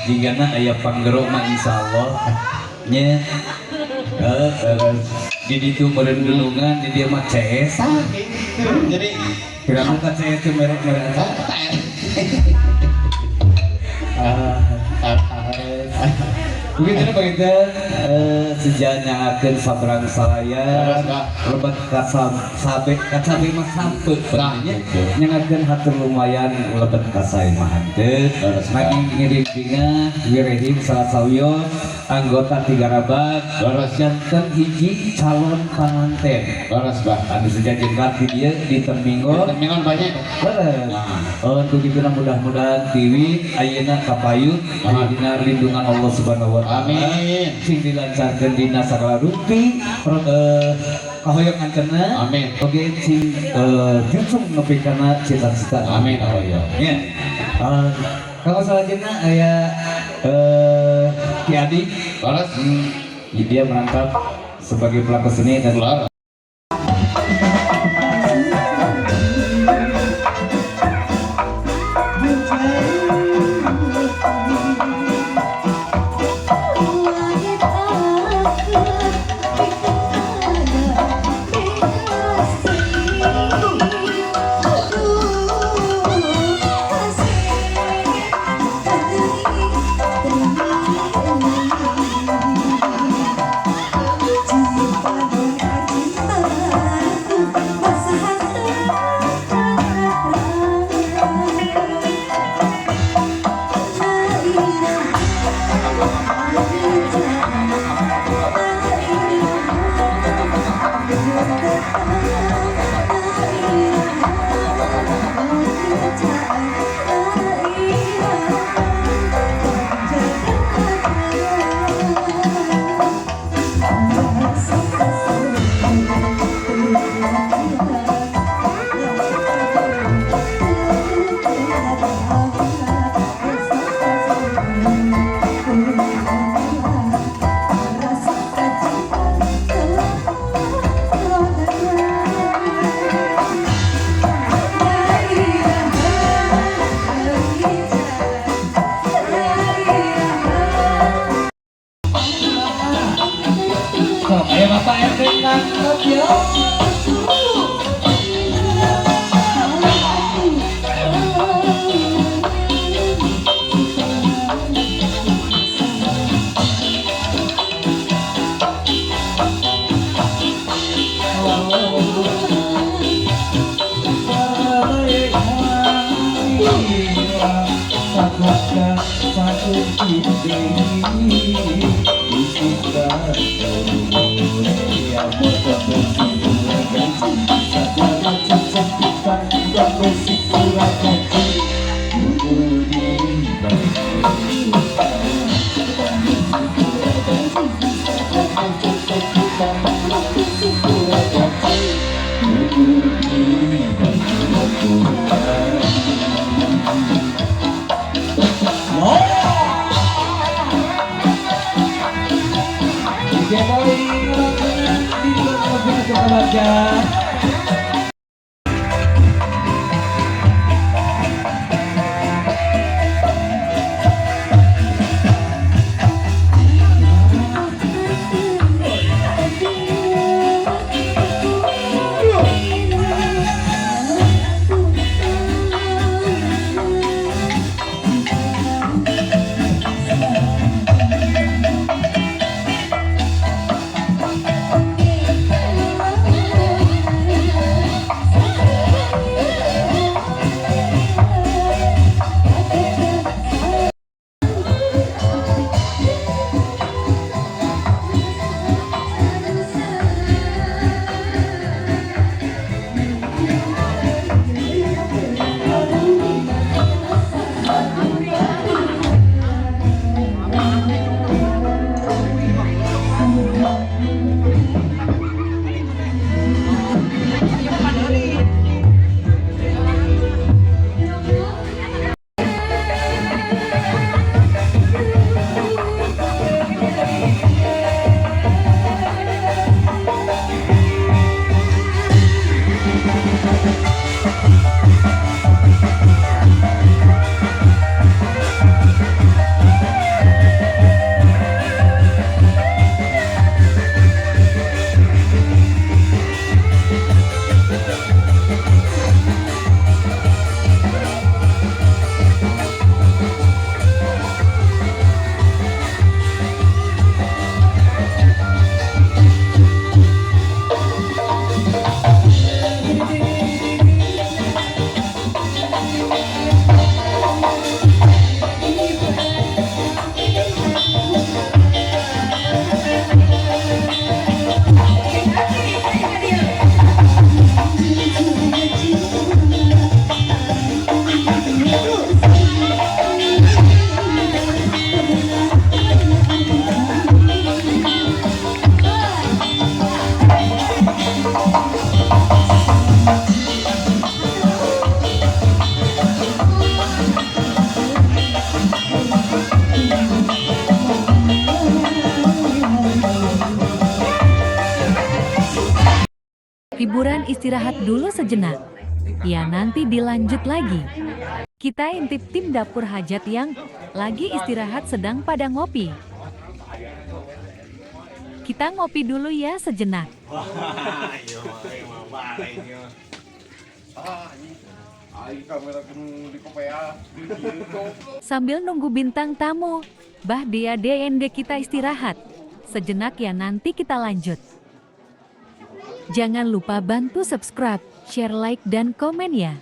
jika aya panggero mah insyaallah nya di ditu merendulungan di dia mah CS Jadi kira muka CS itu merek-merek apa begitu begitu sejarahnya akan sabrang saya lebat kasabe mah sampe penanya nyangakeun hatur lumayan lebat kasai mah hanteu lagi ngirim binga wirehim salah sawiyo anggota tiga rabat janten hiji calon panganten beres bah. anu sejajengan di dia di Termingon banyak. beres untuk itu mudah-mudahan tiwi ayeuna kapayun dina lindungan Allah Subhanahu wa taala Amin. sing dilancarkeun dina sagala rupi kahoyongan kena Amin. oge sing justru nepi kana cita-cita Amin. oh iya nya kalau selanjutnya aya Ki Adi Beres. dia merangkap sebagai pelaku seni dan Keluar. ayo Bapak RT nangkep ya liburan istirahat dulu sejenak. Ya nanti dilanjut lagi. Kita intip tim dapur hajat yang lagi istirahat sedang pada ngopi. Kita ngopi dulu ya sejenak. Sambil nunggu bintang tamu, Bah Dea DNG kita istirahat sejenak ya nanti kita lanjut. Jangan lupa bantu subscribe, share, like, dan komen ya.